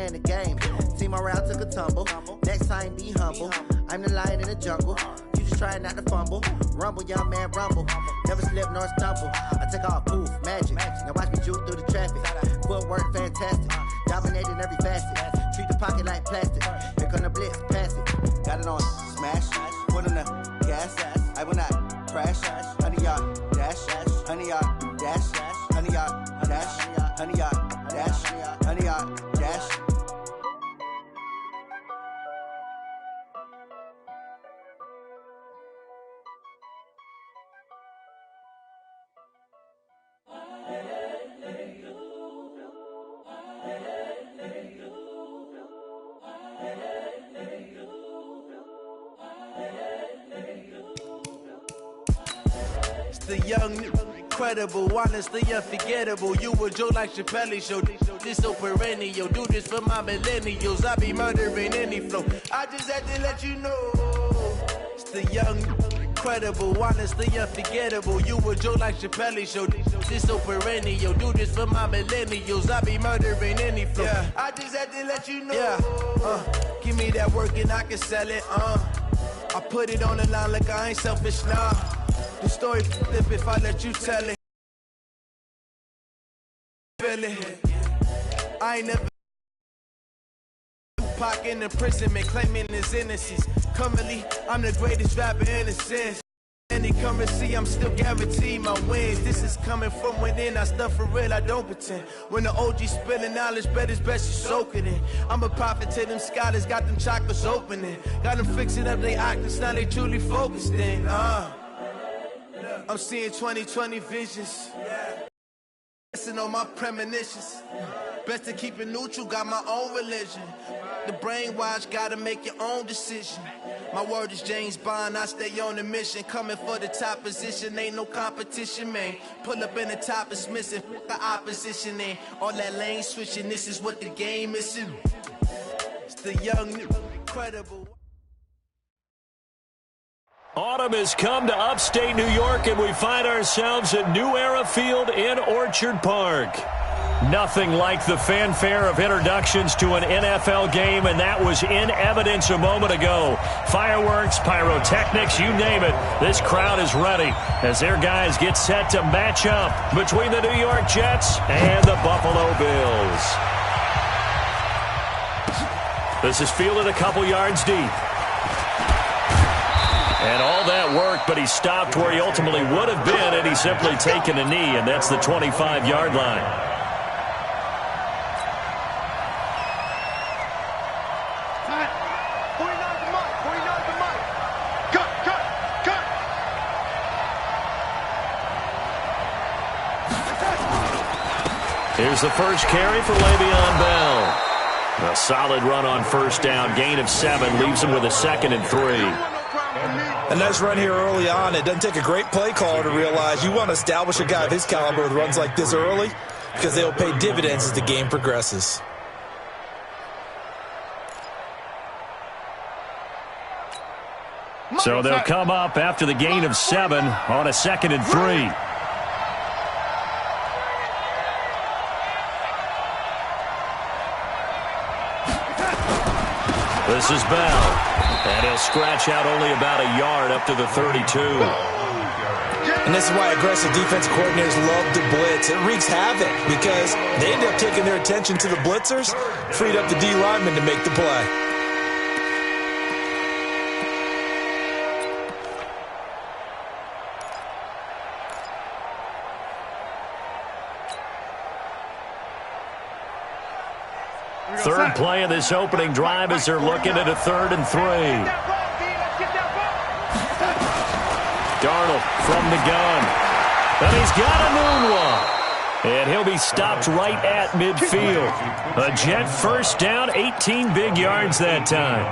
playing the game. Team around took a tumble. Next time, be humble. I'm the lion in the jungle. You just try not to fumble. Rumble, young man, rumble. Never slip nor stumble. I take off, poof, magic. Now watch me juke through the traffic. Footwork, fantastic. Dominating every facet. Treat the pocket like plastic. Here come the blitz, pass it. Got it on smash. Put on the gas. I will not crash. Honey, y'all dash. Honey, y'all dash. Honey, y'all dash. Honey, y'all dash. Honey, y'all dash. The young, incredible, honestly unforgettable. You a Joe like Chappelle show. This so perennial. Do this for my millennials. I be murdering any flow. I just had to let you know. It's the young, incredible, honestly unforgettable. You a Joe like Chappelle show. This so perennial. Do this for my millennials. I be murdering any flow. Yeah. I just had to let you know. Yeah. Give me that work and I can sell it. I put it on the line like I ain't selfish, nah. The story flip if I let you tell it. Feel it. I ain't never Pac in imprisonment, claiming his innocence. Currently, I'm the greatest rapper in a sense. Any currency, I'm still guaranteed my wins. This is coming from within. I stuff for real, I don't pretend. When the OG spilling knowledge, bet it's best you soak it in. I'm a prophet to them scholars, got them chakras opening. Got them fixing up their octaves, now they truly focused in. I'm seeing 2020 visions. Listen on my premonitions. Best to keep it neutral, got my own religion. The brainwash, gotta make your own decision. My word is James Bond, I stay on the mission. Coming for the top position, ain't no competition, man. Pull up in the top is missing, the opposition in. All that lane switching, this is what the game is. It's the young, incredible. Autumn has come to upstate New York, and we find ourselves at New Era Field in Orchard Park. Nothing like the fanfare of introductions to an NFL game, and that was in evidence a moment ago. Fireworks, pyrotechnics, you name it. This crowd is ready as their guys get set to match up between the New York Jets and the Buffalo Bills. This is fielded a couple yards deep. And all that work, but he stopped where he ultimately would have been had he simply taken a knee, and that's the 25-yard line. Here's the first carry for Le'Veon Bell. A solid run on first down, gain of 7, leaves him with a 2nd and 3. A nice run here early on. It doesn't take a great play caller to realize you want to establish a guy of his caliber with runs like this early because they'll pay dividends as the game progresses. So they'll come up after the gain of 7 on a 2nd and 3. This is Bell. And he'll scratch out only about a yard up to the 32. And this is why aggressive defensive coordinators love to blitz. It wreaks havoc because they end up taking their attention to the blitzers, freed up the D lineman to make the play. Third play of this opening drive as they're looking at a 3rd and 3. Darnold from the gun. And he's got a moonwalk. And he'll be stopped right at midfield. A Jet first down, 18 big yards that time.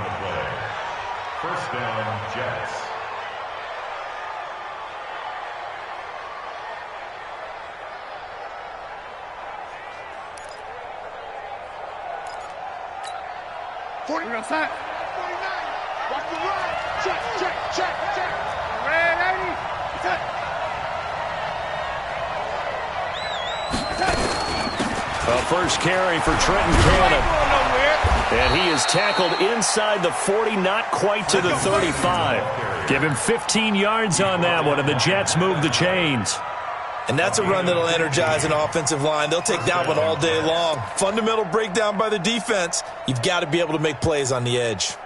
First down, Jets. We're going to set. 49. Watch the run. Check. Ready. Set. A first carry for Trenton Cannon. And he is tackled inside the 40, not quite to the 35. Give him 15 yards on that one, and the Jets move the chains. And that's a run that'll energize an offensive line. They'll take that one all day long. Fundamental breakdown by the defense. You've got to be able to make plays on the edge.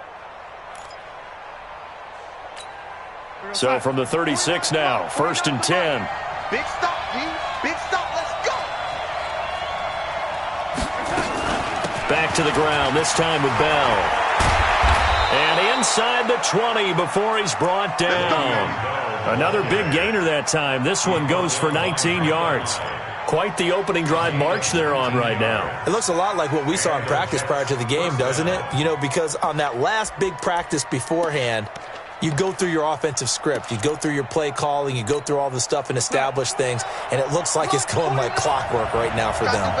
So from the 36 now, 1st and 10. Big stop, D. Big stop. Let's go. Back to the ground, this time with Bell. And inside the 20 before he's brought down. Another big gainer that time. This one goes for 19 yards. Quite the opening drive march they're on right now. It looks a lot like what we saw in practice prior to the game, doesn't it? You know, because on that last big practice beforehand, you go through your offensive script. You go through your play calling. You go through all the stuff and establish things. And it looks like it's going like clockwork right now for them.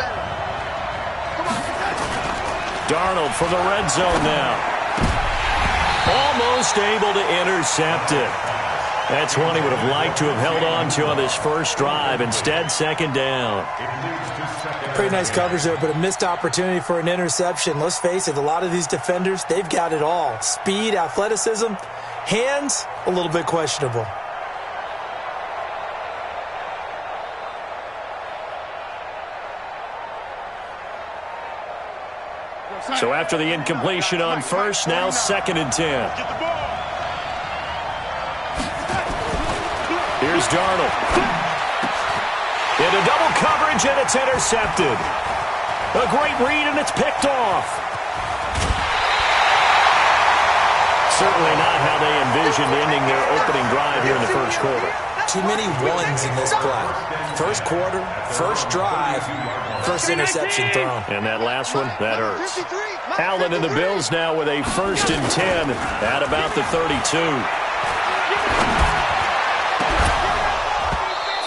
Darnold from the red zone now. Almost able to intercept it. That's one he would have liked to have held on to on this first drive. Instead, 2nd down. Pretty nice coverage there, but a missed opportunity for an interception. Let's face it, a lot of these defenders, they've got it all. Speed, athleticism, hands, a little bit questionable. So after the incompletion on first, now 2nd and 10. Here's Darnold. Into double coverage, and it's intercepted. A great read, and it's picked off. Certainly not how they envisioned ending their opening drive here in the first quarter. Too many ones in this play. First quarter, first drive, first interception thrown. And that last one, that hurts. Allen and the Bills now with a 1st and 10 at about the 32.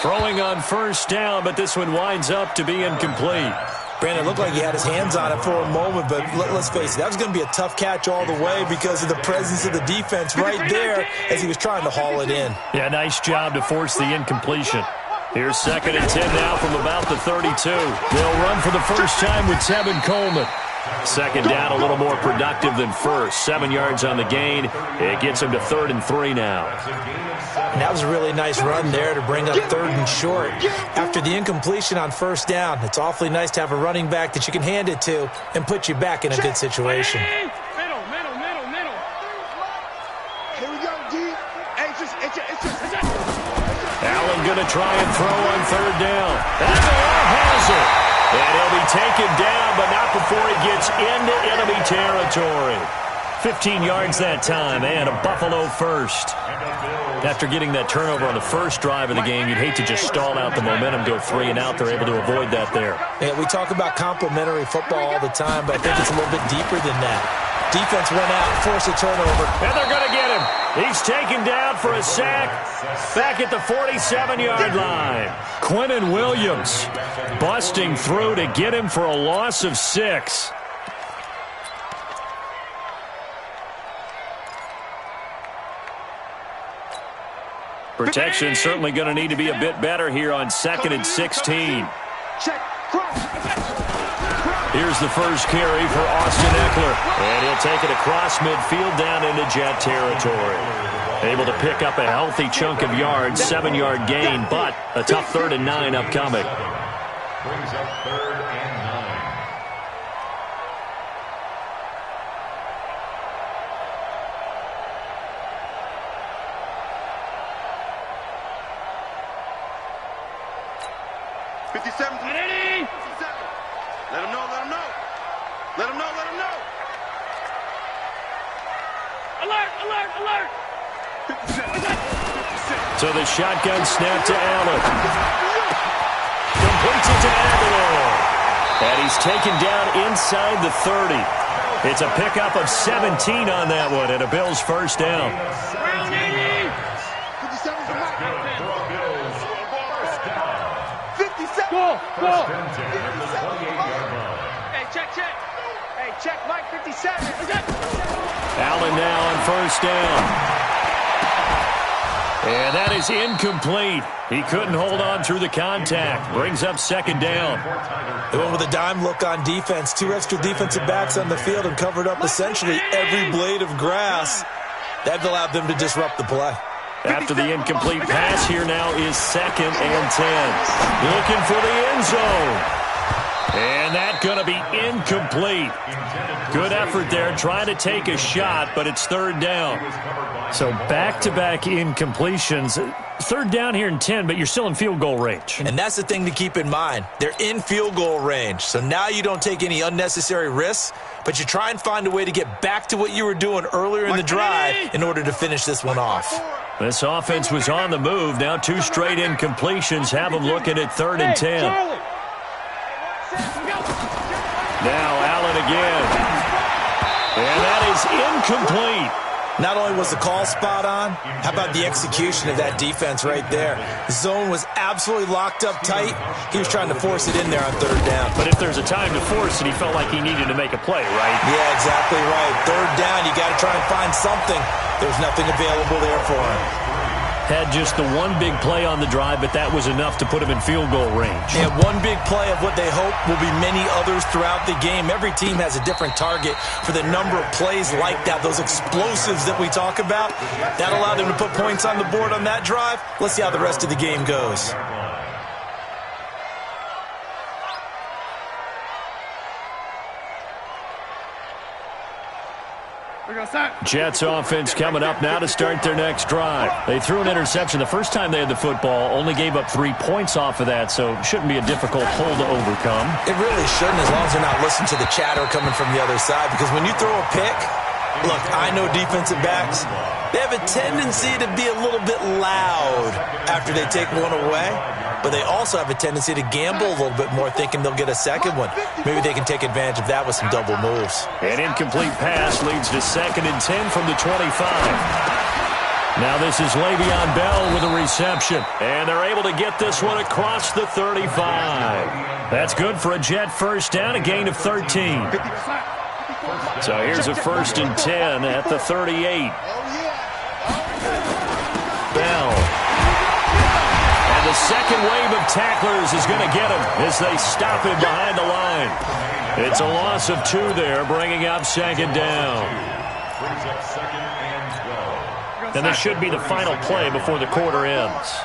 Throwing on first down, but this one winds up to be incomplete. Brandon, it looked like he had his hands on it for a moment, but let's face it, that was going to be a tough catch all the way because of the presence of the defense right there as he was trying to haul it in. Yeah, nice job to force the incompletion. Here's 2nd and 10 now from about the 32. They'll run for the first time with Tevin Coleman. 2nd down, a little more productive than first. 7 yards on the gain. It gets him to 3rd and 3 now. And that was a really nice run there to bring up 3rd and short. After the incompletion on first down, it's awfully nice to have a running back that you can hand it to and put you back in a good situation. Middle. Here we go, D. Allen going to try and throw on 3rd down. And Moore has it. And he'll be taken down, but not before he gets into enemy territory. 15 yards that time, and a Buffalo first. After getting that turnover on the first drive of the game, you'd hate to just stall out the momentum, go 3 and out. They're able to avoid that there. Yeah, we talk about complementary football all the time, but I think it's a little bit deeper than that. Defense went out, forced a turnover. And they're going to get him. He's taken down for a sack back at the 47-yard line. Quinnen Williams busting through to get him for a loss of 6. Protection certainly going to need to be a bit better here on 2nd and 16. Here's the first carry for Austin Eckler. And he'll take it across midfield down into Jet territory. Able to pick up a healthy chunk of yards, 7-yard gain, but a tough 3rd and 9 upcoming. Brings up 3rd and 9. Let him know. Alert. So the shotgun snap to Allen. Completes it to Aguilar. And he's taken down inside the 30. It's a pickup of 17 on that one, and a Bills first down. Check, Mike, 57. Allen now on first down. And that is incomplete. He couldn't hold on through the contact. Brings up second down. They went with a dime look on defense. 2 extra defensive backs on the field and covered up essentially every blade of grass. That allowed them to disrupt the play. After the incomplete pass, here now is 2nd and 10. Looking for the end zone. And that's going to be incomplete. Good effort there, trying to take a shot, but it's 3rd down. So back-to-back incompletions. 3rd down here and 10, but you're still in field goal range. And that's the thing to keep in mind. They're in field goal range. So now you don't take any unnecessary risks, but you try and find a way to get back to what you were doing earlier in the drive in order to finish this one off. This offense was on the move. Now 2 straight incompletions have them looking at 3rd and 10. Now Allen again. And that is incomplete. Not only was the call spot on, how about the execution of that defense right there? The zone was absolutely locked up tight. He was trying to force it in there on 3rd down. But if there's a time to force it, he felt like he needed to make a play, right? Yeah, exactly right. 3rd down, you got to try and find something. There's nothing available there for him. Had just the one big play on the drive, but that was enough to put him in field goal range. Yeah, one big play of what they hope will be many others throughout the game. Every team has a different target for the number of plays like that, those explosives that we talk about. That allowed them to put points on the board on that drive. Let's see how the rest of the game goes. Jets offense coming up now to start their next drive. They threw an interception the first time they had the football, only gave up 3 points off of that, so shouldn't be a difficult hole to overcome. It really shouldn't, as long as they're not listening to the chatter coming from the other side, because when you throw a pick, look, I know defensive backs, they have a tendency to be a little bit loud after they take one away, but they also have a tendency to gamble a little bit more, thinking they'll get a second one. Maybe they can take advantage of that with some double moves. An incomplete pass leads to 2nd and 10 from the 25. Now this is Le'Veon Bell with a reception, and they're able to get this one across the 35. That's good for a Jet first down, a gain of 13. So here's a 1st and 10 at the 38. Bell. And the second wave of tacklers is going to get him as they stop him behind the line. It's a loss of 2 there, bringing up 2nd down. And this should be the final play before the quarter ends.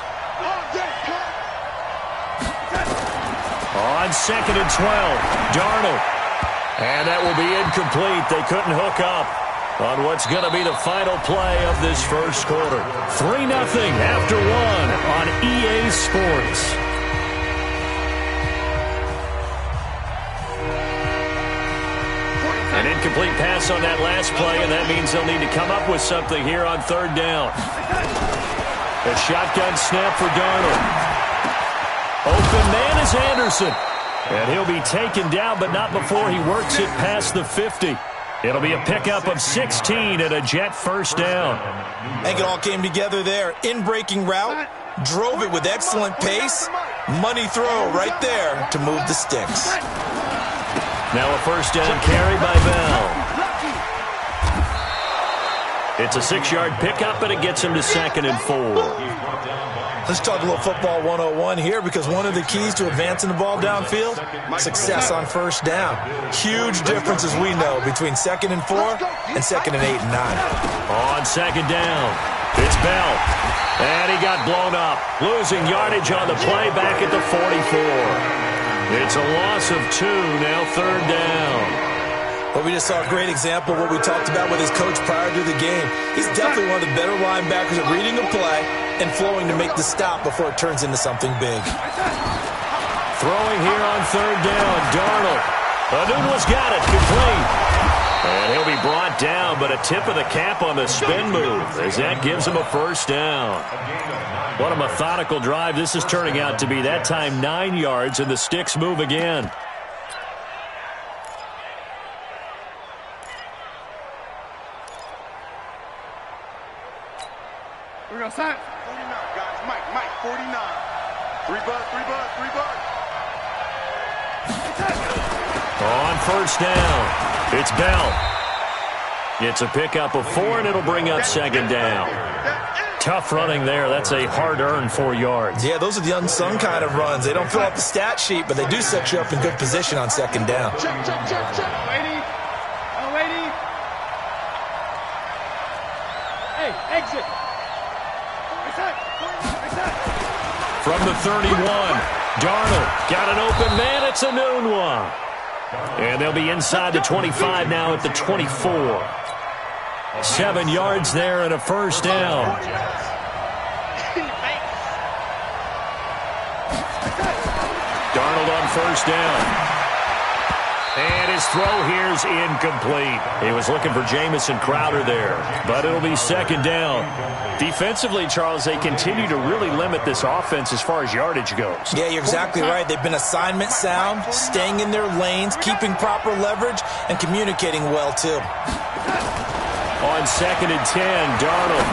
On 2nd and 12, Darnold. And that will be incomplete. They couldn't hook up on what's going to be the final play of this first quarter. 3-0 after 1 on EA Sports. An incomplete pass on that last play, and that means they'll need to come up with something here on 3rd down. A shotgun snap for Darnold. Open man is Anderson. And he'll be taken down, but not before he works it past the 50. It'll be a pickup of 16 and a Jet first down. I think it all came together there. In-breaking route, drove it with excellent pace. Money throw right there to move the sticks. Now a first down carry by Bell. It's a 6-yard pickup, and it gets him to 2nd and 4. Let's talk a little football 101 here, because one of the keys to advancing the ball downfield, success on first down. Huge difference, as we know, between 2nd and 4 and 2nd and 8 and 9. On 2nd down, it's Bell. And he got blown up, losing yardage on the play back at the 44. It's a loss of 2, now 3rd down. Well, we just saw a great example of what we talked about with his coach prior to the game. He's definitely one of the better linebackers at reading a play and flowing to make the stop before it turns into something big. Throwing here on 3rd down, Darnold. Anuno's got it, complete. And he'll be brought down, but a tip of the cap on the spin move as that gives him a first down. What a methodical drive this is turning out to be. That time 9 yards, and the sticks move again. We're going to sign. 49, guys. Mike, 49. 3 bucks. On first down, it's Bell. It's a pickup of 4, and it'll bring up 2nd down. Tough running there. That's a hard-earned 4 yards. Yeah, those are the unsung kind of runs. They don't fill out the stat sheet, but they do set you up in good position on second down. Check. Lady. Hey, exit. From the 31, Darnold got an open man. It's a noon one. And they'll be inside the 25 now at the 24. 7 yards there and a first down. Darnold on first down. And his throw here's incomplete. He was looking for Jamison Crowder there, but it'll be second down. Defensively, Charles, they continue to really limit this offense as far as yardage goes. Yeah, you're exactly right. They've been assignment sound, staying in their lanes, keeping proper leverage, and communicating well, too. On second and 10, Darnold.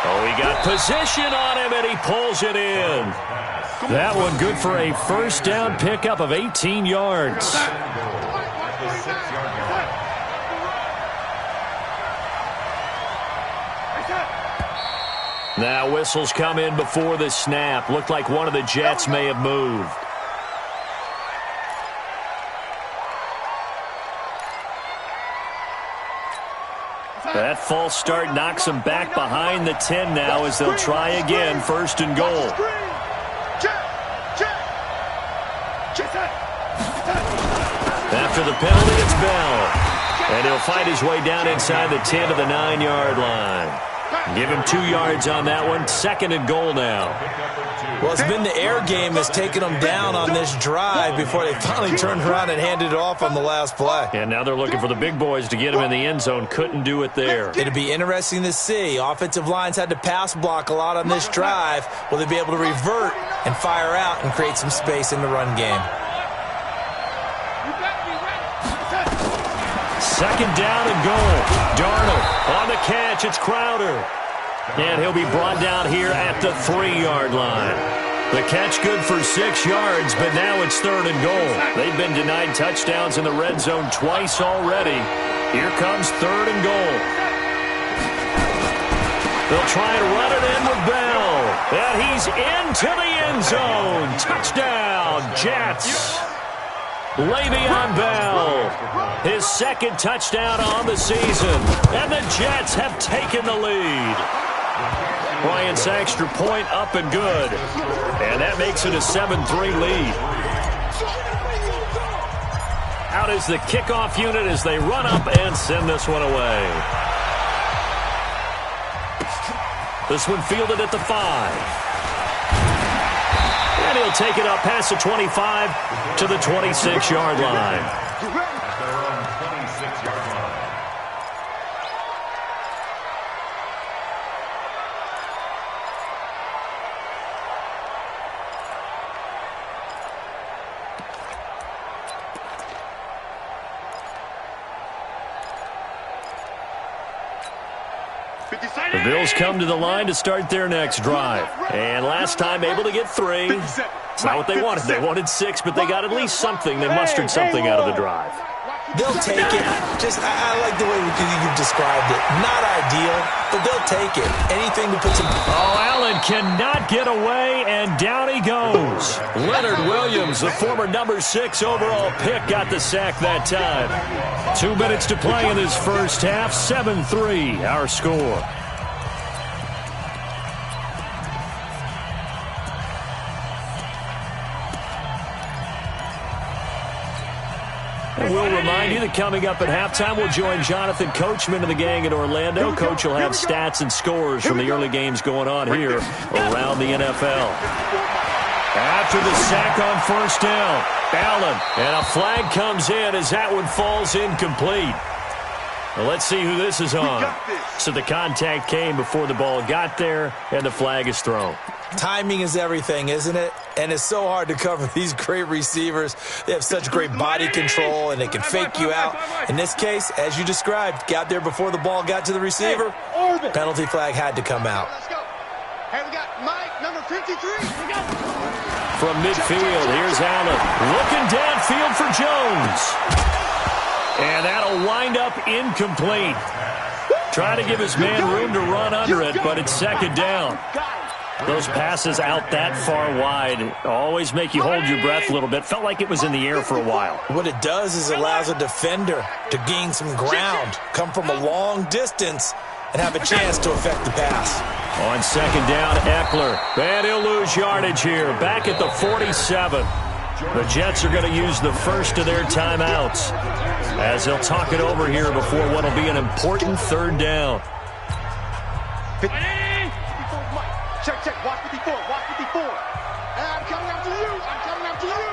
Oh, he got position on him, and he pulls it in. That one good for a first down pickup of 18 yards. Now whistles come in before the snap. Looked like one of the Jets may have moved. That false start knocks them back behind the 10 now as they'll try again, first and goal. After the penalty, it's Bell. And he'll fight his way down inside the 10 to the 9-yard line. Give him 2 yards on that one. Second and goal now. Well, it's been the air game that's taken them down on this drive before they finally turned around and handed it off on the last play. And now they're looking for the big boys to get him in the end zone. Couldn't do it there. It'd be interesting to see. Offensive lines had to pass block a lot on this drive. Will they be able to revert and fire out and create some space in the run game? Second down and goal. Darnold on the catch. It's Crowder. And he'll be brought down here at the 3-yard line. The catch good for 6 yards, but now it's third and goal. They've been denied touchdowns in the red zone twice already. Here comes third and goal. They'll try and run it in with Bell. And he's into the end zone. Touchdown, Jets. Le'Veon Bell, his second touchdown on the season, and the Jets have taken the lead. Bryant's extra point up and good, and that makes it a 7-3 lead. Out is the kickoff unit as they run up and send this one away. This one fielded at the 5. And he'll take it up past the 25 to the 26-yard line. The Bills come to the line to start their next drive. And last time able to get 3. It's not what they wanted. They wanted 6, but they got at least something. They mustered something out of the drive. They'll take it. I like the way you've described it. Not ideal, but they'll take it. Anything to put some... Oh, Allen cannot get away, and down he goes. Leonard Williams, the former number 6 overall pick, got the sack that time. 2 minutes to play in this first half. 7-3, our score. We'll remind you that coming up at halftime, we'll join Jonathan Coachman and the gang in Orlando. Coach will have stats and scores from the early games going on here around the NFL. After the sack on first down, Allen, and a flag comes in as that one falls incomplete. Well, let's see who this is on. So the contact came before the ball got there, and the flag is thrown. Timing is everything, isn't it? And it's so hard to cover these great receivers. They have such great body control, and they can fake you out. In this case, as you described, got there before the ball got to the receiver. Penalty flag had to come out. Hey, we got Mike, number 53. From midfield, here's Allen. Looking downfield for Jones. And that'll wind up incomplete. Trying to give his man room to run under it, but it's second down. Those passes out that far wide always make you hold your breath a little bit. Felt like it was in the air for a while. What it does is it allows a defender to gain some ground, come from a long distance, and have a chance to affect the pass. On second down, Eckler. And he'll lose yardage here. Back at the 47. The Jets are going to use the first of their timeouts as they'll talk it over here before what will be an important third down. Check, check. Watch 54. Watch 54. I'm coming after you. I'm coming after you.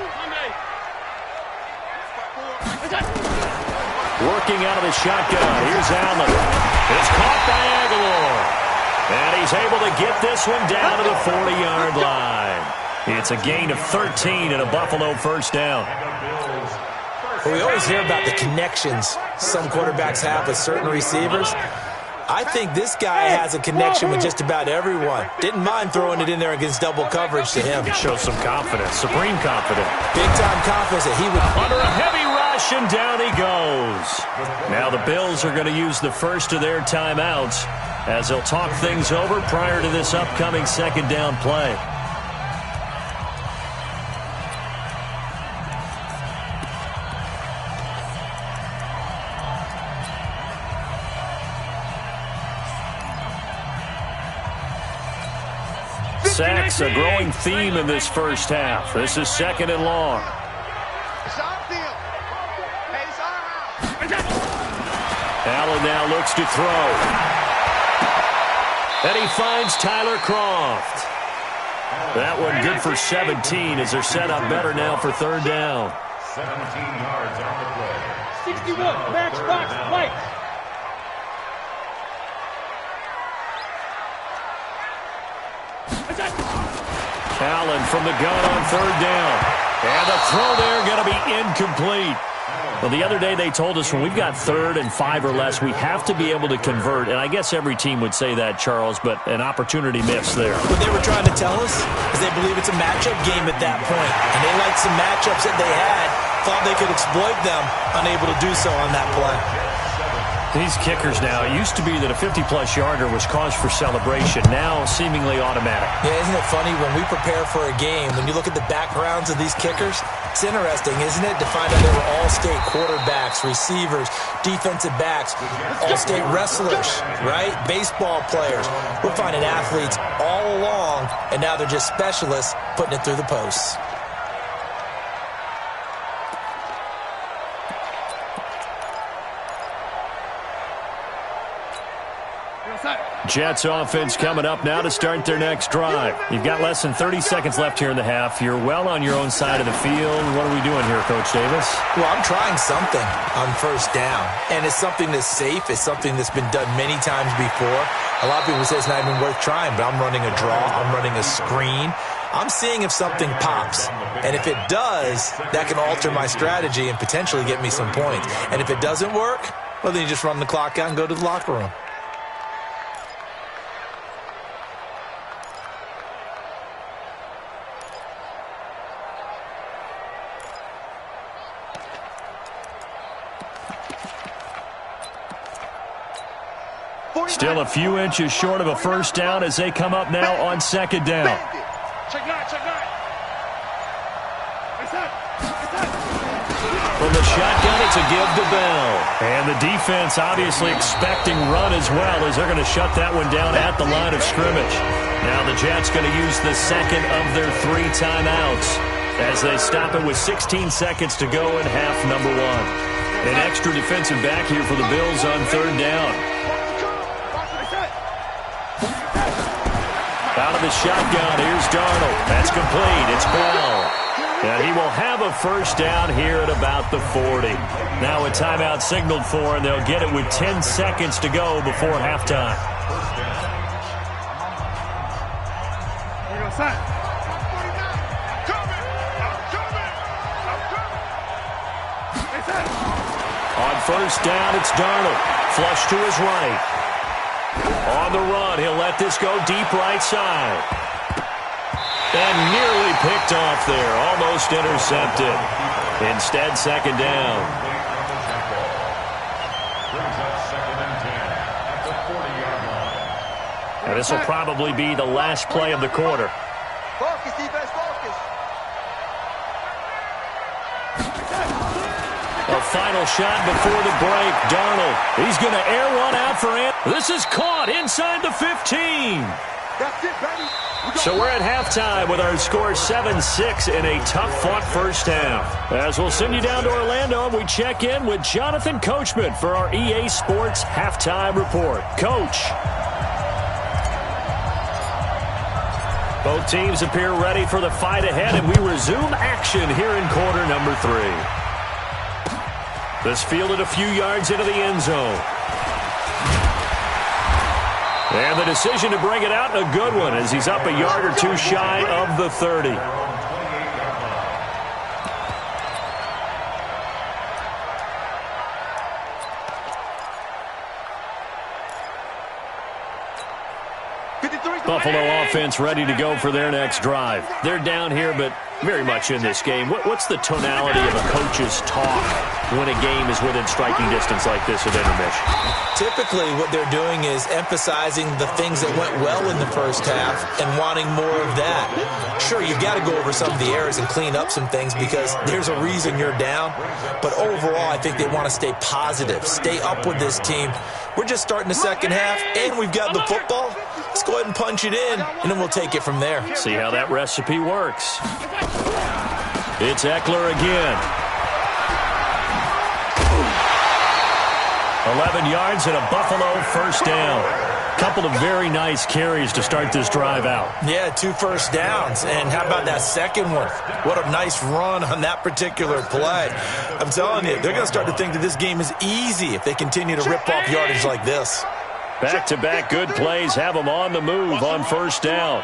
Working out of the shotgun. Here's Allen. It's caught by Aguilar. And he's able to get this one down to the 40-yard line. It's a gain of 13 and a Buffalo first down. Well, we always hear about the connections some quarterbacks have with certain receivers. I think this guy has a connection with just about everyone. Didn't mind throwing it in there against double coverage to him. Shows some confidence, supreme confidence. Big-time confidence that he would... Under a heavy rush, and down he goes. Now the Bills are going to use the first of their timeouts as they'll talk things over prior to this upcoming second down play. Sacks, a growing theme in this first half. This is second and long. Allen now looks to throw. And he finds Tyler Kroft. That one good for 17 as they're set up better now for third down. 17 yards on the play. 61, match box, white. Allen from the gun on third down. And the throw there going to be incomplete. Well, the other day they told us when we've got third and 5 or less, we have to be able to convert. And I guess every team would say that, Charles, but an opportunity missed there. What they were trying to tell us is they believe it's a matchup game at that point. And they liked some matchups that they had, thought they could exploit them, unable to do so on that play. These kickers now, it used to be that a 50-plus yarder was cause for celebration. Now, seemingly automatic. Yeah, isn't it funny when we prepare for a game, when you look at the backgrounds of these kickers, it's interesting, isn't it, to find out they were all-state quarterbacks, receivers, defensive backs, all-state wrestlers, right? Baseball players. We're finding athletes all along, and now they're just specialists putting it through the posts. Jets offense coming up now to start their next drive. You've got less than 30 seconds left here in the half. You're well on your own side of the field. What are we doing here, Coach Davis? Well, I'm trying something on first down, and it's something that's safe. It's something that's been done many times before. A lot of people say it's not even worth trying, but I'm running a draw. I'm running a screen. I'm seeing if something pops, and if it does, that can alter my strategy and potentially get me some points. And if it doesn't work, well, then you just run the clock out and go to the locker room. Still a few inches short of a first down as they come up now on second down. From the shotgun, it's a give to Bell. And the defense obviously expecting run as well as they're going to shut that one down at the line of scrimmage. Now the Jets going to use the second of their 3 timeouts as they stop it with 16 seconds to go in half number 1. An extra defensive back here for the Bills on third down. Out of the shotgun, here's Darnold. That's complete. It's Bell. And he will have a first down here at about the 40. Now a timeout signaled for, and they'll get it with 10 seconds to go before halftime. On first down, it's Darnold. Flush to his right. On the run, he'll let this go deep right side. And nearly picked off there, almost intercepted. Instead, second down. Brings up second and 10 at the This will probably be the last play of the quarter. Focus, defense, focus. A final shot before the break. Darnold, he's going to air one out for Ant. This is caught inside the 15. That's it, baby. So we're at halftime with our score 7-6 in a tough-fought first half. As we'll send you down to Orlando, and we check in with Jonathan Coachman for our EA Sports Halftime Report. Coach. Both teams appear ready for the fight ahead, and we resume action here in quarter number 3. This fielded a few yards into the end zone. And the decision to bring it out, a good one, as he's up a yard or two shy of the 30. Buffalo offense ready to go for their next drive. They're down here, but very much in this game. What's the tonality of a coach's talk when a game is within striking distance like this at intermission? Typically, what they're doing is emphasizing the things that went well in the first half and wanting more of that. Sure, you've got to go over some of the errors and clean up some things because there's a reason you're down. But overall, I think they want to stay positive, stay up with this team. We're just starting the second half, and we've got the football. Let's go ahead and punch it in, and then we'll take it from there. See how that recipe works. It's Eckler again. 11 yards and a Buffalo first down. Couple of very nice carries to start this drive out. Yeah, 2 first downs. And how about that second one? What a nice run on that particular play. I'm telling you, they're going to start to think that this game is easy if they continue to rip off yardage like this. Back-to-back good plays have them on the move on first down.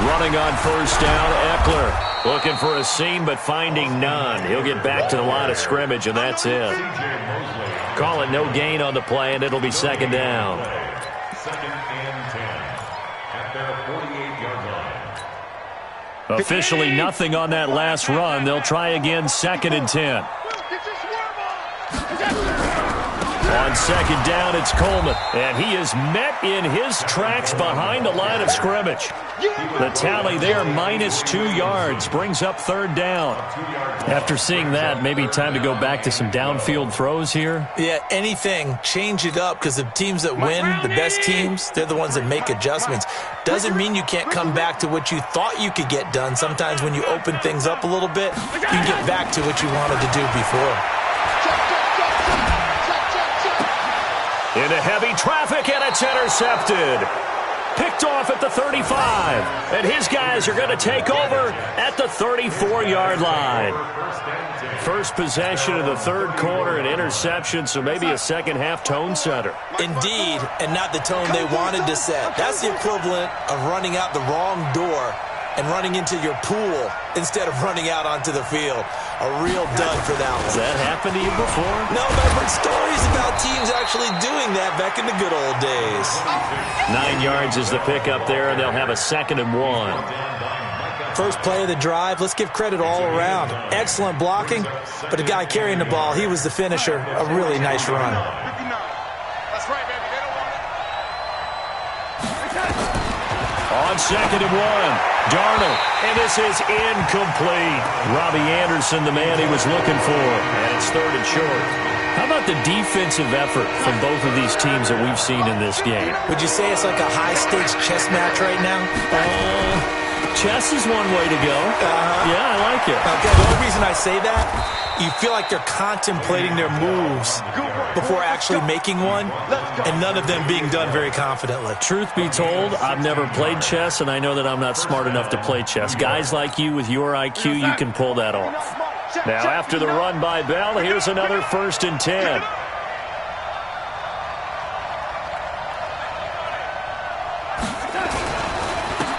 Running on first down, Eckler. Looking for a seam, but finding none. He'll get back to the line of scrimmage, and that's it. Call it no gain on the play, and it'll be second down. Second and 10 at their 48-yard line. Officially nothing on that last run. They'll try again, second and 10. On second down, it's Coleman, and he is met in his tracks behind the line of scrimmage. The tally there, -2 yards, brings up third down. After seeing that, maybe time to go back to some downfield throws here. Yeah, anything, change it up, because the teams that win, the best teams, they're the ones that make adjustments. Doesn't mean you can't come back to what you thought you could get done. Sometimes when you open things up a little bit, you can get back to what you wanted to do before. Into heavy traffic, and it's intercepted. Picked off at the 35. And his guys are going to take over at the 34-yard line. First possession of the third quarter, an interception, so maybe a second-half tone setter. Indeed, and not the tone they wanted to set. That's the equivalent of running out the wrong door and running into your pool instead of running out onto the field. A real dud for that one. Has that happened to you before? No, but I've heard stories about teams actually doing that back in the good old days. 9 yards is the pickup there, and they'll have a 2nd and 1. First play of the drive, let's give credit all around. Excellent blocking, but the guy carrying the ball, he was the finisher. A really nice run. That's right, baby. They don't want it. On 2nd and 1, Darnold, and this is incomplete. Robbie Anderson, the man he was looking for, and it's 3rd and short. How about the defensive effort from both of these teams that we've seen in this game? Would you say it's like a high-stakes chess match right now? Chess is one way to go. Yeah, I like it. Okay, the only reason I say that, you feel like they're contemplating their moves before actually making one, and none of them being done very confidently. Truth be told, I've never played chess, and I know that I'm not smart enough to play chess. Guys like you with your IQ, you can pull that off. Now, after the run by Bell, here's another 1st and 10.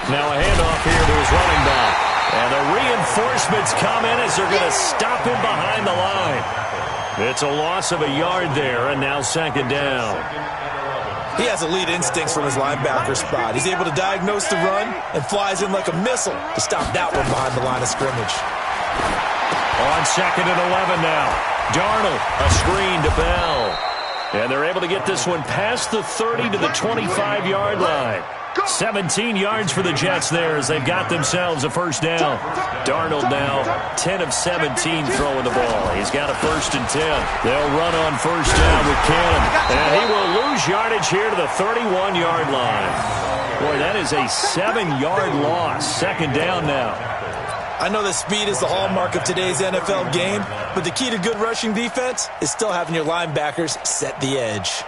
Now a handoff here to his running back. And the reinforcements come in as they're going to stop him behind the line. It's a loss of a yard there, and now 2nd down. He has elite instincts from his linebacker spot. He's able to diagnose the run and flies in like a missile to stop that one behind the line of scrimmage. On 2nd and 11 now. Darnold, a screen to Bell. And they're able to get this one past the 30 to the 25-yard line. 17 yards for the Jets there as they've got themselves a first down. Darnold now 10 of 17 throwing the ball. He's got a 1st and 10. They'll run on first down with Cannon. And he will lose yardage here to the 31-yard line. Boy, that is a 7-yard loss. 2nd down now. I know that speed is the hallmark of today's NFL game, but the key to good rushing defense is still having your linebackers set the edge.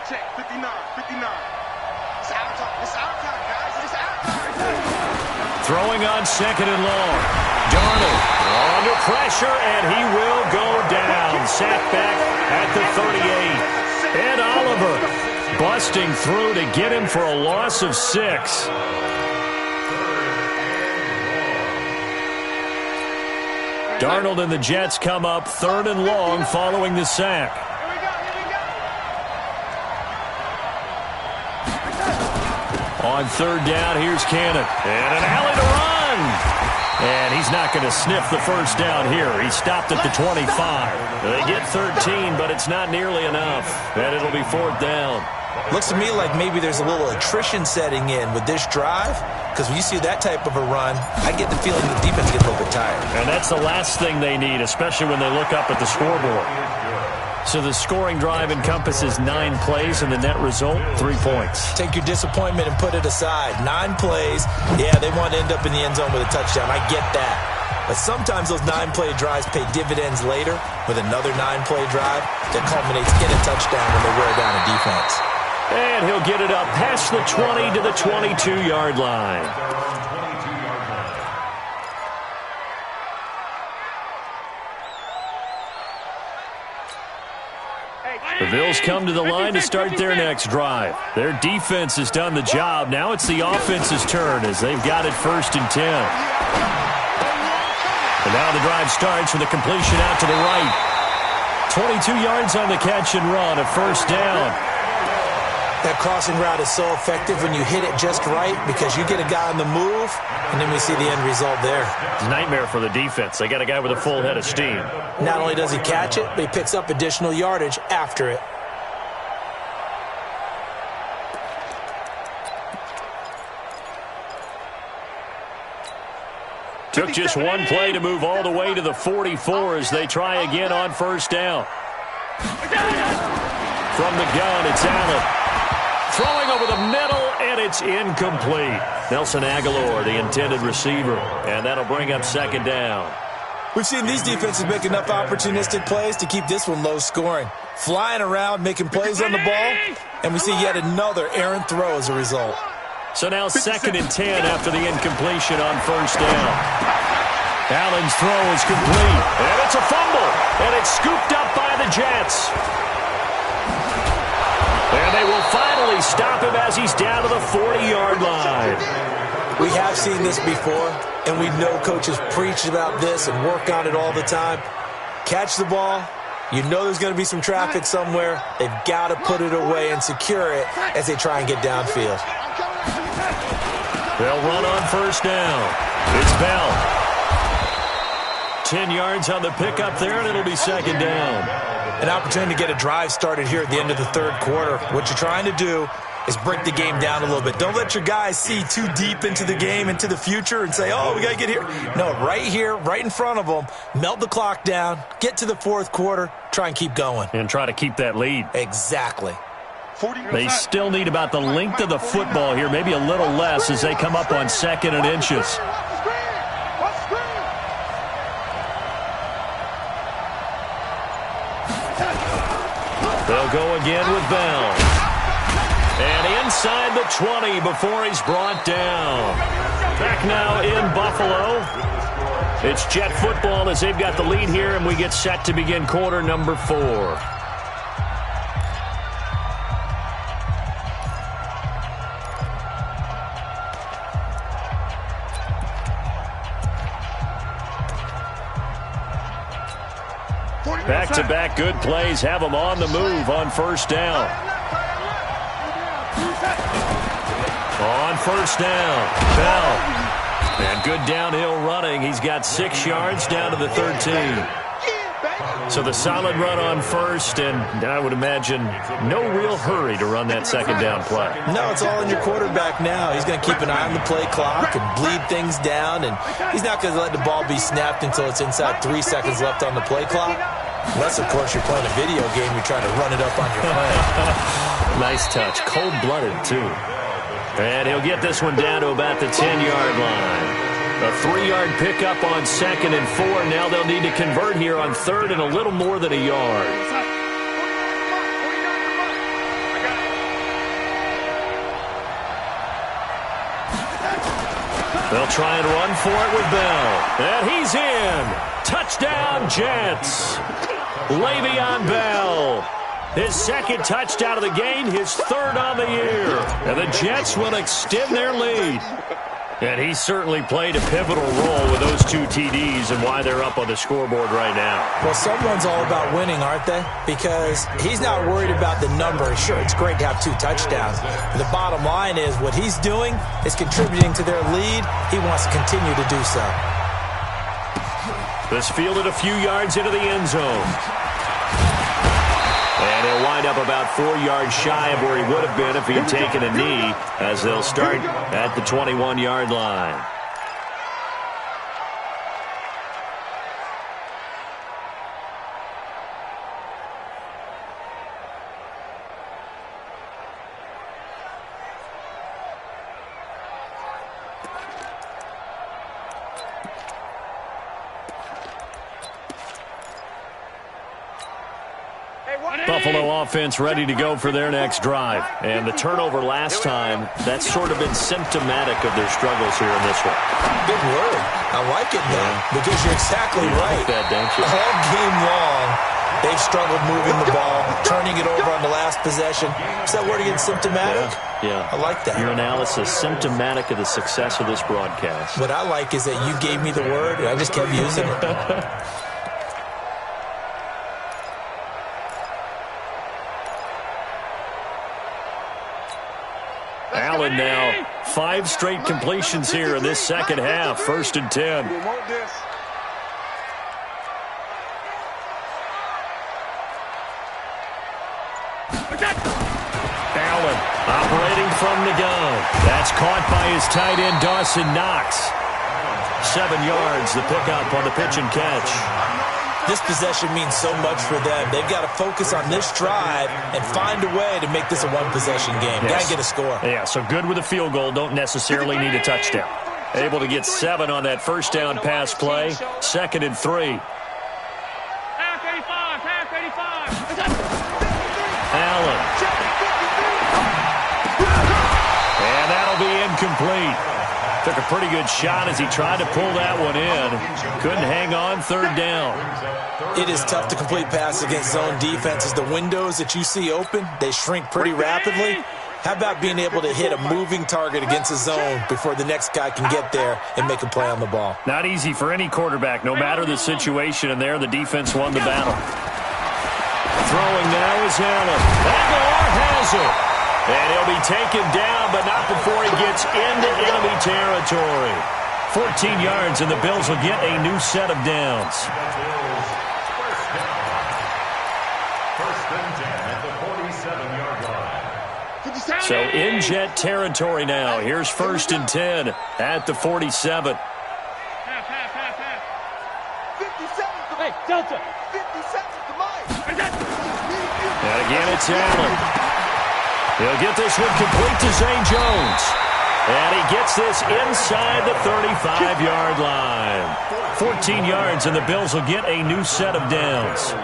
Check, 59, 59. It's our time. It's our time, guys. It's our time. Throwing on 2nd and long. Darnold under pressure, and he will go down. Sacked back at the 38. Ed Oliver busting through to get him for a loss of 6. Darnold and the Jets come up 3rd and long following the sack. On 3rd down, here's Cannon. And an alley to run. And he's not going to sniff the first down here. He stopped at the 25. They get 13, but it's not nearly enough. And it'll be 4th down. Looks to me like maybe there's a little attrition setting in with this drive, because when you see that type of a run, I get the feeling the defense gets a little bit tired. And that's the last thing they need, especially when they look up at the scoreboard. So the scoring drive encompasses 9 plays, and the net result, 3 points. Take your disappointment and put it aside. 9 plays, yeah, they want to end up in the end zone with a touchdown. I get that. But sometimes those 9-play drives pay dividends later with another 9-play drive that culminates in a touchdown when they wear down a defense. And he'll get it up past the 20 to the 22-yard line. The Bills come to the line to start their next drive. Their defense has done the job. Now it's the offense's turn as they've got it 1st and 10. And now the drive starts with a completion out to the right. 22 yards on the catch and run, a 1st down. That crossing route is so effective when you hit it just right because you get a guy on the move, and then we see the end result there. It's a nightmare for the defense. They got a guy with a full head of steam. Not only does he catch it, but he picks up additional yardage after it. Took just 1 play to move all the way to the 44 as they try again on 1st down. From the gun, it's Allen. Throwing over the middle, and it's incomplete. Nelson Aguilar, the intended receiver, and that'll bring up 2nd down. We've seen these defenses make enough opportunistic plays to keep this one low scoring. Flying around, making plays on the ball, and we see yet another errant throw as a result. So now 2nd and 10 after the incompletion on 1st down. Allen's throw is complete, and it's a fumble, and it's scooped up by the Jets. And they will finally stop him as he's down to the 40-yard line. We have seen this before, and we know coaches preach about this and work on it all the time. Catch the ball. You know there's going to be some traffic somewhere. They've got to put it away and secure it as they try and get downfield. They'll run on 1st down. It's Bell. 10 yards on the pickup there, and it'll be 2nd down. An opportunity to get a drive started here at the end of the 3rd quarter. What you're trying to do is break the game down a little bit. Don't let your guys see too deep into the game, into the future, and say, oh, we got to get here. No, right here, right in front of them, melt the clock down, get to the 4th quarter, try and keep going. And try to keep that lead. Exactly. They still need about the length of the football here, maybe a little less as they come up on 2nd and inches. They'll go again with Bell. And inside the 20 before he's brought down. Back now in Buffalo. It's Jet football as they've got the lead here, and we get set to begin quarter number 4. Back-to-back good plays have them on the move on 1st down. On 1st down, Bell And good downhill running. He's got 6 yards down to the 13. So the solid run on first, and I would imagine no real hurry to run that second down play. No, it's all in your quarterback now. He's going to keep an eye on the play clock and bleed things down, and he's not going to let the ball be snapped until it's inside 3 seconds left on the play clock. Unless, of course, you're playing a video game, you're trying to run it up on your friend. Nice touch. Cold-blooded, too. And he'll get this one down to about the 10-yard line. A 3-yard pickup on 2nd and 4. Now they'll need to convert here on 3rd and a little more than a yard. They'll try and run for it with Bell. And he's in. Touchdown, Jets. Le'Veon Bell. His 2nd touchdown of the game, his 3rd on the year. And the Jets will extend their lead. And he certainly played a pivotal role with those 2 TDs and why they're up on the scoreboard right now. Well, someone's all about winning, aren't they? Because he's not worried about the number. Sure, it's great to have 2 touchdowns. But the bottom line is what he's doing is contributing to their lead. He wants to continue to do so. This fielded a few yards into the end zone. And he'll wind up about 4 yards shy of where he would have been if he had taken a knee, as they'll start at the 21-yard line. Buffalo offense ready to go for their next drive. And the turnover last time, that's sort of been symptomatic of their struggles here in this one. Good word. I like it, though, because you're exactly right. Like that, don't you? All game long, they've struggled moving the ball, turning it over on the last possession. Is that word again, symptomatic? Yeah. I like that. Your analysis, symptomatic of the success of this broadcast. What I like is that you gave me the word, and I just kept using it. Allen now, 5 straight completions here in this second half. 1st and 10. Allen operating from the gun. That's caught by his tight end, Dawson Knox. 7 yards, the pickup on the pitch and catch. This possession means so much for them. They've got to focus on this drive and find a way to make this a one-possession game. Yes. Got to get a score. Yeah, so good with a field goal. Don't necessarily need a touchdown. Able to get 7 on that first down pass play. 2nd and 3. Allen. And that'll be incomplete. Took a pretty good shot as he tried to pull that one in. Couldn't hang on 3rd down. It is tough to complete passes against zone defenses. The windows that you see open, they shrink pretty rapidly. How about being able to hit a moving target against a zone before the next guy can get there and make a play on the ball? Not easy for any quarterback, no matter the situation, and there the defense won the battle. Throwing now is Allen. Aguilar has it. And he'll be taken down, but not before he gets into enemy territory. 14 yards, and the Bills will get a new set of downs. First and 10 at the 47-yard line. So in Jet territory now. Here's 1st and 10 at the 47. Hey, Delta. 57 to mine. And again, it's Allen. He'll get this one complete to Zane Jones. And he gets this inside the 35-yard line. 14 yards, and the Bills will get a new set of downs.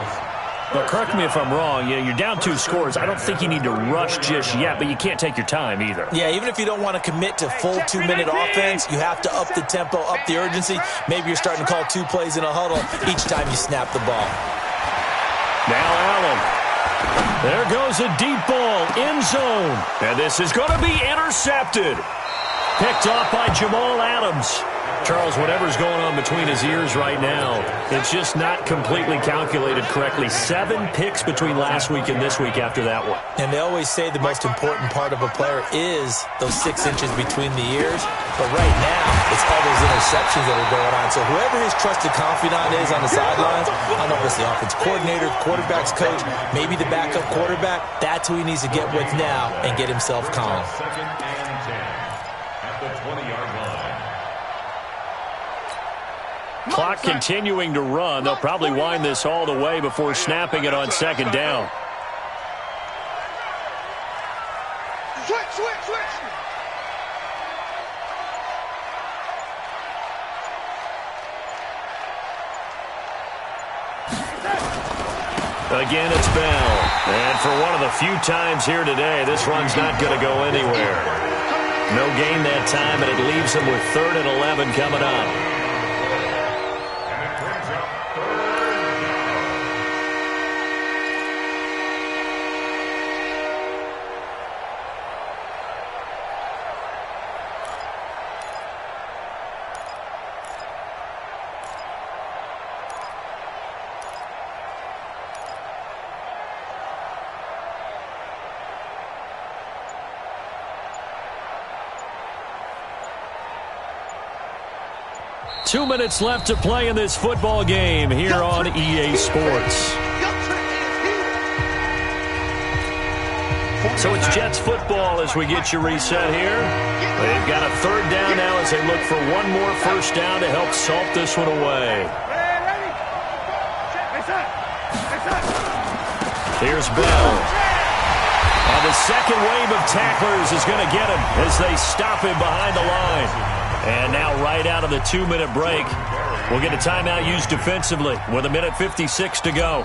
But correct me if I'm wrong. You're down 2 scores. I don't think you need to rush just yet, but you can't take your time either. Yeah, even if you don't want to commit to full 2-minute offense, you have to up the tempo, up the urgency. Maybe you're starting to call 2 plays in a huddle each time you snap the ball. Now Allen. There goes a deep ball, end zone. And this is going to be intercepted. Picked off by Jamal Adams. Charles, whatever's going on between his ears right now, it's just not completely calculated correctly. 7 picks between last week and this week after that one. And they always say the most important part of a player is those 6 inches between the ears. But right now, it's all those interceptions that are going on. So whoever his trusted confidant is on the sidelines, I don't know if it's the offense coordinator, quarterback's coach, maybe the backup quarterback, that's who he needs to get with now and get himself calm. Second and 10 at the 20-yard line. Clock continuing to run. They'll probably wind this all the way before snapping it on second down. Switch. Again, it's Bell. And for one of the few times here today, this run's not going to go anywhere. No gain that time, and it leaves them with 3rd and 11 coming up. 2 minutes left to play in this football game here on EA Sports. So it's Jets football as we get you reset here. They've got a 3rd down now as they look for one more first down to help salt this one away. Here's Bell. And the second wave of tacklers is going to get him as they stop him behind the line. And now right out of the 2-minute break, we'll get a timeout used defensively with 1:56 to go.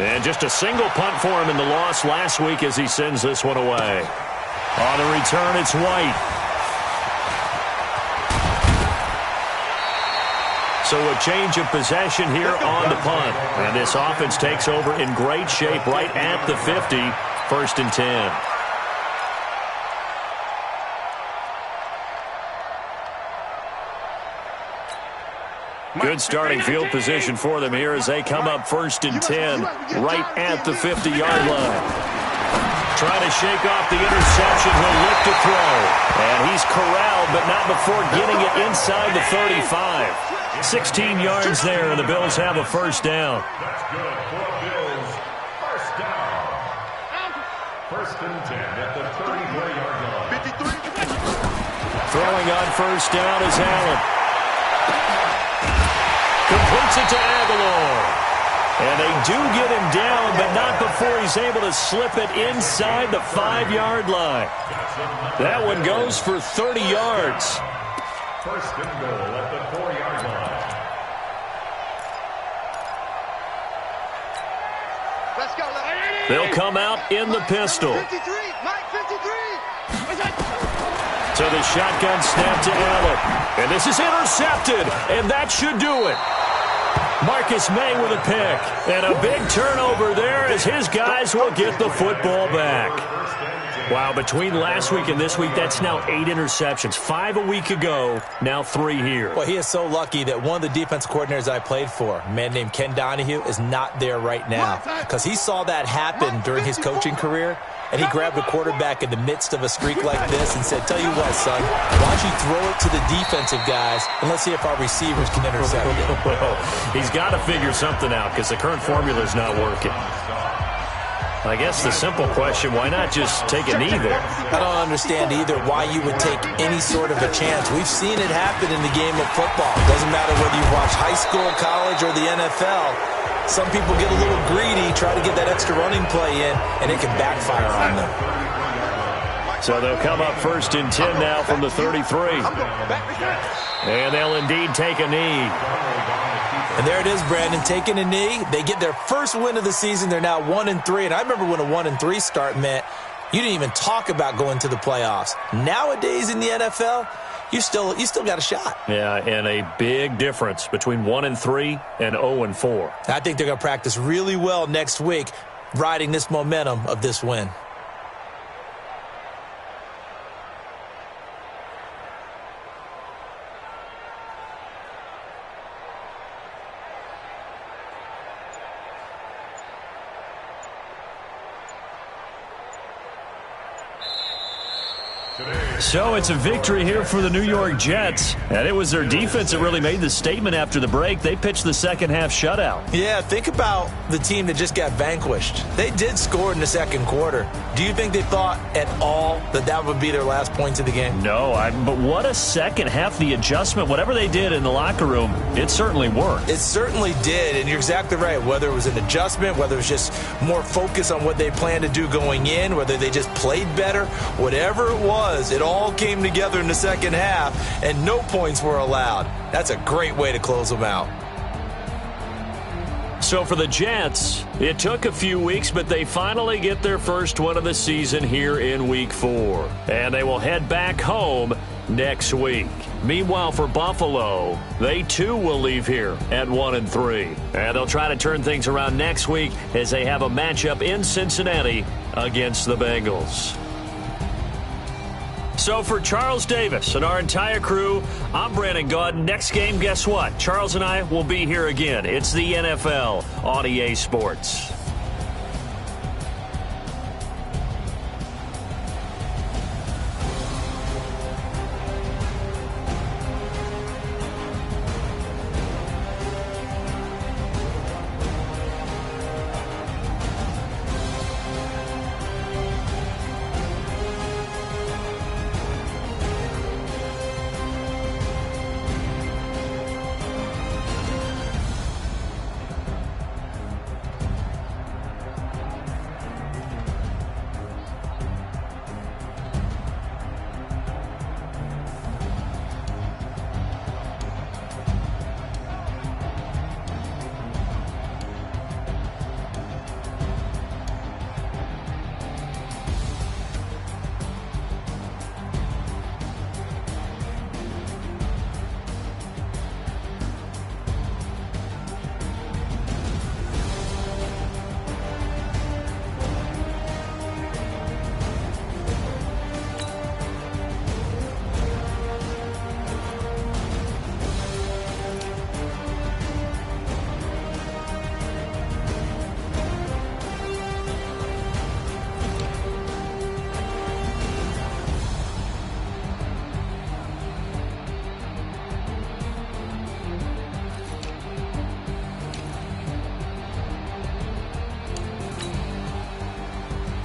And just a single punt for him in the loss last week as he sends this one away. On the return, it's White. So a change of possession here on the punt. And this offense takes over in great shape right at the 50, 1st and 10. Good starting field position for them here as they come up 1st and 10 right at the 50-yard line. Trying to shake off the interception. He'll look to throw. And he's corralled, but not before getting it inside the 35. 16 yards there, and the Bills have a first down. That's good for the Bills. First down. 1st and 10 at the 34-yard line. Throwing on first down is Allen. Completes it to Aguilar. And they do get him down, but not before he's able to slip it inside the 5-yard line. That one goes for 30 yards. 1st and goal at the 4-yard line. Let's go. They'll come out in the pistol. 53. Mike 53. So the shotgun snap to Allen. And this is intercepted, and that should do it. Marcus May with a pick. And a big turnover there as his guys will get the football back. Wow, between last week and this week, that's now 8 interceptions. 5 a week ago, now 3 here. Well, he is so lucky that one of the defense coordinators I played for, a man named Ken Donahue, is not there right now. Because he saw that happen during his coaching career, and he grabbed a quarterback in the midst of a streak like this and said, tell you what, son, why don't you throw it to the defensive guys, and let's see if our receivers can intercept it. Well, he's got to figure something out because the current formula is not working. I guess the simple question, why not just take a knee there? I don't understand either why you would take any sort of a chance. We've seen it happen in the game of football. Doesn't matter whether you watch high school, college, or the NFL. Some people get a little greedy, try to get that extra running play in, and it can backfire on them. So they'll come up 1st and 10 now from the 33. And they'll indeed take a knee. And there it is, Brandon, taking a knee. They get their first win of the season. They're now 1-3. And I remember when a 1-3 start meant you didn't even talk about going to the playoffs. Nowadays in the NFL, you still got a shot. Yeah, and a big difference between 1-3 and 0-4. I think they're going to practice really well next week, riding this momentum of this win. So it's a victory here for the New York Jets, and it was their defense that really made the statement after the break. They pitched the second half shutout. Yeah, think about the team that just got vanquished. They did score in the second quarter. Do you think they thought at all that that would be their last points of the game? No, but what a second half. The adjustment, whatever they did in the locker room, it certainly worked. It certainly did, and you're exactly right. Whether it was an adjustment, whether it was just more focus on what they planned to do going in, whether they just played better, whatever it was, it all came together in the second half, and no points were allowed. That's a great way to close them out. So for the Jets, it took a few weeks, but they finally get their first one of the season here in Week 4. And they will head back home next week. Meanwhile, for Buffalo, they too will leave here at 1-3. And they'll try to turn things around next week as they have a matchup in Cincinnati against the Bengals. So for Charles Davis and our entire crew, I'm Brandon Gaudin. Next game, guess what? Charles and I will be here again. It's the NFL on EA Sports.